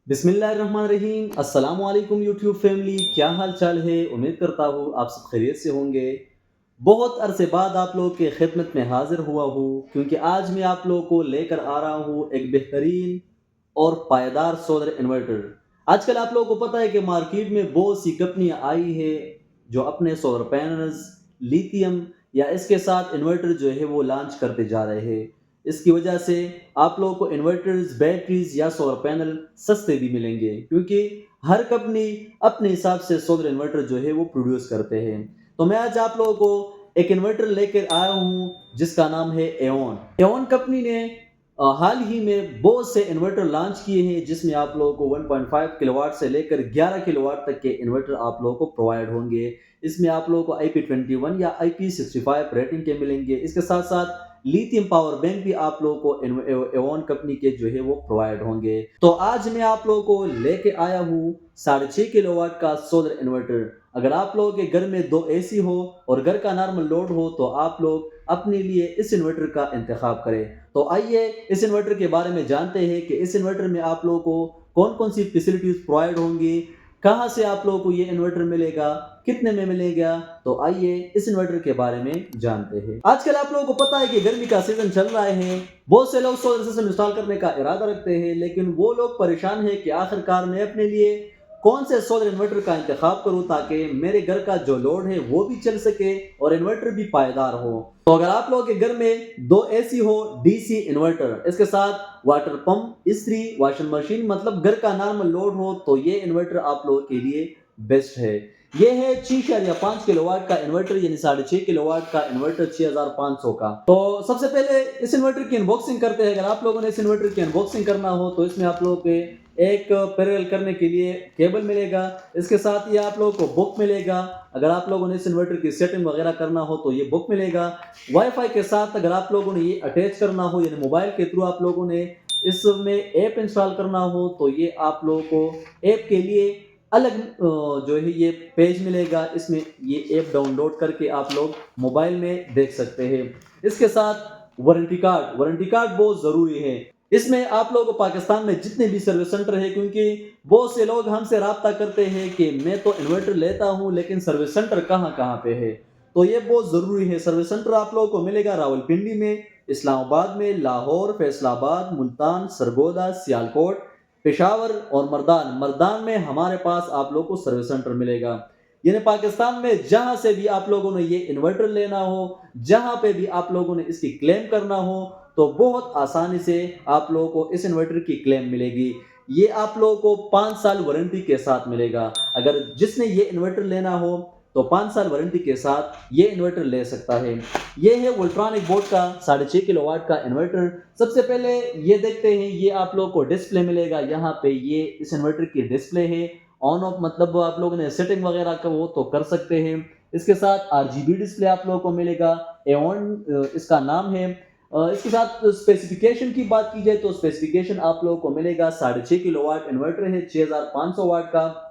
बिस्मिल्लाहिर्रहमानिर्रहीम। अस्सलाम वालेकुम यूट्यूब फैमिली, क्या हाल चाल है। उम्मीद करता हूँ आप सब खैरियत से होंगे। बहुत अरसे बाद आप लोग के खिदमत में हाजिर हुआ हूँ क्योंकि आज मैं आप लोग को लेकर आ रहा हूँ एक बेहतरीन और पायदार सोलर इन्वर्टर। आजकल आप लोगों को पता है कि मार्केट में बहुत सी कंपनियां आई है जो अपने सोलर पैनल्स, लिथियम या इसके साथ इन्वर्टर जो है वो लॉन्च करते जा रहे हैं। इसकी वजह से आप लोगों को इन्वर्टर्स, बैटरीज या सोलर पैनल सस्ते भी मिलेंगे क्योंकि हर कंपनी अपने हिसाब से सोलर इन्वर्टर जो है वो प्रोड्यूस करते हैं। तो मैं आज आप लोगों को एक इन्वर्टर लेकर आया हूँ जिसका नाम है एओन। एओन कंपनी ने हाल ही में बहुत से इन्वर्टर लॉन्च किए हैं जिसमें आप लोगों को 1.5 किलोवाट से लेकर 11 किलोवाट तक के इन्वर्टर आप लोगों को प्रोवाइड होंगे। इसमें आप लोगों को IP21 या IP65 रेटिंग के मिलेंगे। इसके साथ साथ लिथियम पावर बैंक भी आप लोगों को एओन कंपनी के जो है वो प्रोवाइड होंगे। तो आज मैं आप लोगों को लेके आया हूँ 6.5 किलोवाट का सोलर इन्वर्टर। अगर आप लोगों के घर में 2 AC हो और घर का नॉर्मल लोड हो तो आप लोग अपने लिए इस इन्वर्टर का इंतखाब करें। तो आइए इस इन्वर्टर के बारे में जानते हैं कि इस इन्वर्टर में आप लोगों को कौन कौन सी फैसिलिटीज प्रोवाइड होंगी, कहां से आप लोगों को ये इन्वर्टर मिलेगा, कितने में मिलेगा। तो आइए इस इन्वर्टर के बारे में जानते हैं। आजकल आप लोगों को पता है कि गर्मी का सीजन चल रहा है। बहुत से लोग सोलर सिस्टम इंस्टॉल करने का इरादा रखते हैं लेकिन वो लोग परेशान है कि आखिरकार मैं अपने लिए कौन से सोलर इन्वर्टर का इंतखाब करूं ताकि मेरे घर का जो लोड है वो भी चल सके और इन्वर्टर भी पायदार हो। तो अगर आप लोगों के घर में 2 AC हो, DC इन्वर्टर, इसके साथ वाटर पंप, इस्त्री, वॉशिंग मशीन, मतलब घर का नॉर्मल लोड हो तो ये इन्वर्टर आप लोगों के लिए बेस्ट है। ये है 6.5 किलोवाट का इन्वर्टर, यानी 6.5 किलोवाट का इन्वर्टर 6500 का। तो सबसे पहले इस इन्वर्टर की अनबॉक्सिंग करते हैं। अगर आप लोगों ने इस इन्वर्टर की अनबॉक्सिंग करना हो तो इसमें आप लोगों के एक पैरेलल करने के लिए केबल मिलेगा। इसके साथ ही आप लोगों को बुक मिलेगा। अगर आप लोगों ने इस इन्वर्टर की सेटिंग वगैरह करना हो तो ये बुक मिलेगा। वाईफाई के साथ अगर आप लोगों ने ये अटैच करना हो, यानी मोबाइल के थ्रू आप लोगों ने इसमें ऐप इंस्टॉल करना हो तो ये आप लोगों को ऐप के लिए अलग जो है ये पेज मिलेगा। इसमें ये ऐप डाउनलोड करके आप लोग मोबाइल में देख सकते हैं। इसके साथ वारंटी कार्ड बहुत ज़रूरी है। इसमें आप लोगों को पाकिस्तान में जितने भी सर्विस सेंटर है, क्योंकि बहुत से लोग हमसे रब्ता करते हैं कि मैं तो इन्वर्टर लेता हूं लेकिन सर्विस सेंटर कहां कहां पे है, तो ये बहुत ज़रूरी है। सर्विस सेंटर आप लोगों को मिलेगा रावलपिंडी में, इस्लामाबाद में, लाहौर, फैसलाबाद, मुल्तान, सरगोदा, सियालकोट, पेशावर और मर्दान में हमारे पास आप लोगों को सर्विस सेंटर मिलेगा। यानी पाकिस्तान में जहां से भी आप लोगों ने ये इन्वर्टर लेना हो, जहां पे भी आप लोगों ने इसकी क्लेम करना हो तो बहुत आसानी से आप लोगों को इस इन्वर्टर की क्लेम मिलेगी। ये आप लोगों को 5 साल वारंटी के साथ मिलेगा। अगर जिसने ये इन्वर्टर लेना हो तो 5 साल वारंटी के साथ ये इन्वर्टर ले सकता है। ये है वोल्ट्रॉनिक बोर्ड का 6.5 किलोवाट का इन्वर्टर। सबसे पहले ये देखते हैं, ये आप लोगों को डिस्प्ले मिलेगा। यहाँ पे ये इस इन्वर्टर की डिस्प्ले है। ऑन ऑफ मतलब आप लोगों ने सेटिंग वगैरह का वो तो कर सकते हैं। इसके साथ RGB डिस्प्ले आप लोगों को मिलेगा। एओन इसका नाम है। इसके साथ स्पेसिफिकेशन की बात की जाए तो स्पेसिफिकेशन आप लोगों को मिलेगा 6.5 किलोवाट इन्वर्टर है, 6500 वाट का।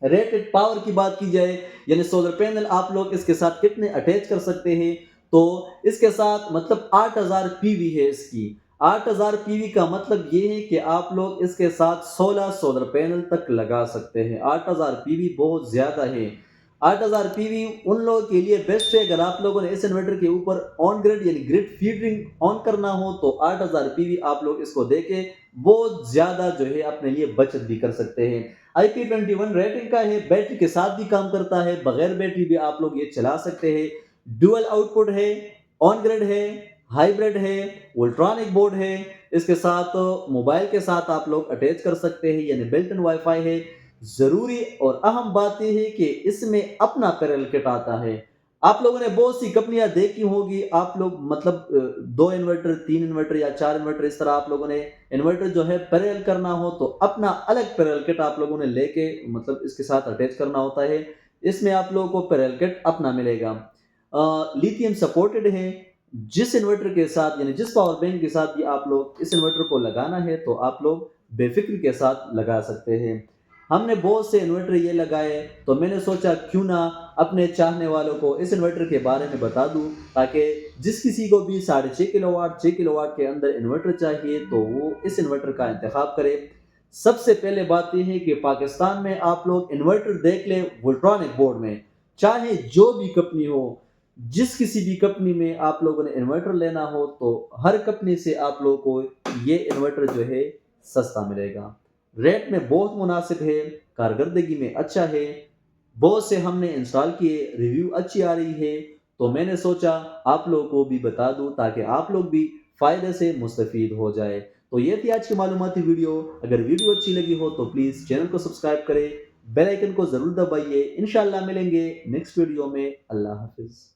रेटेड पावर की बात की जाए, यानी सोलर पैनल आप लोग इसके साथ कितने अटैच कर सकते हैं, तो इसके साथ मतलब 8000 PV है इसकी। 8000 PV का मतलब ये है कि आप लोग इसके साथ 16 सोलर पैनल तक लगा सकते हैं। 8000 PV बहुत ज्यादा है। 8000 PV उन लोगों के लिए बेस्ट है। अगर आप लोगों ने इस इन्वर्टर के ऊपर ऑन ग्रिड यानी ग्रिड फीडिंग ऑन करना हो तो 8000 PV आप लोग इसको देके बहुत ज्यादा जो है अपने लिए बचत भी कर सकते हैं। IP21 रेटिंग का है, बैटरी के साथ भी काम करता है, बगैर बैटरी भी आप लोग ये चला सकते हैं। डुअल आउटपुट है, ऑन ग्रिड है, हाइब्रिड है, वोल्ट्रॉनिक बोर्ड है। इसके साथ मोबाइल के साथ आप लोग अटैच कर सकते हैं, यानी बिल्ट इन वाईफाई है। जरूरी और अहम बात यह है कि इसमें अपना पैरेलल किट आता है। आप लोगों ने बहुत सी कंपनियां देखी होगी, आप लोग मतलब 2 इन्वर्टर, 3 इन्वर्टर या 4 इन्वर्टर, इस तरह आप लोगों ने इन्वर्टर जो है पैरेलल करना हो तो अपना अलग पैरेलल किट आप लोगों ने लेके मतलब इसके साथ अटैच करना होता है। इसमें आप लोगों को पैरेलल किट अपना मिलेगा। लिथियम सपोर्टेड है। जिस इन्वर्टर के साथ यानी जिस पावर बैंक के साथ भी आप लोग इस इन्वर्टर को लगाना है तो आप लोग बेफिक्र के साथ लगा सकते हैं। हमने बहुत से इन्वर्टर ये लगाए तो मैंने सोचा क्यों ना अपने चाहने वालों को इस इन्वर्टर के बारे में बता दूं, ताकि जिस किसी को भी 6.5 किलोवाट 6 किलोवाट के अंदर इन्वर्टर चाहिए तो वो इस इन्वर्टर का इंतखाब करे। सबसे पहले बात यह है कि पाकिस्तान में आप लोग इन्वर्टर देख लें वोल्ट्रॉनिक बोर्ड में, चाहे जो भी कंपनी हो, जिस किसी भी कंपनी में आप लोगों ने इन्वर्टर लेना हो तो हर कंपनी से आप लोगों को ये इन्वर्टर जो है सस्ता मिलेगा। रेट में बहुत मुनासिब है, कारकर्दगी में अच्छा है, बहुत से हमने इंस्टॉल किए, रिव्यू अच्छी आ रही है, तो मैंने सोचा आप लोगों को भी बता दूं ताकि आप लोग भी फ़ायदे से मुस्तफ़ीद हो जाए। तो ये थी आज की मालूमाती वीडियो। अगर वीडियो अच्छी लगी हो तो प्लीज़ चैनल को सब्सक्राइब करें, बेल आइकन को ज़रूर दबाइए। इंशाल्लाह मिलेंगे नेक्स्ट वीडियो में। अल्लाह हाफ़िज़।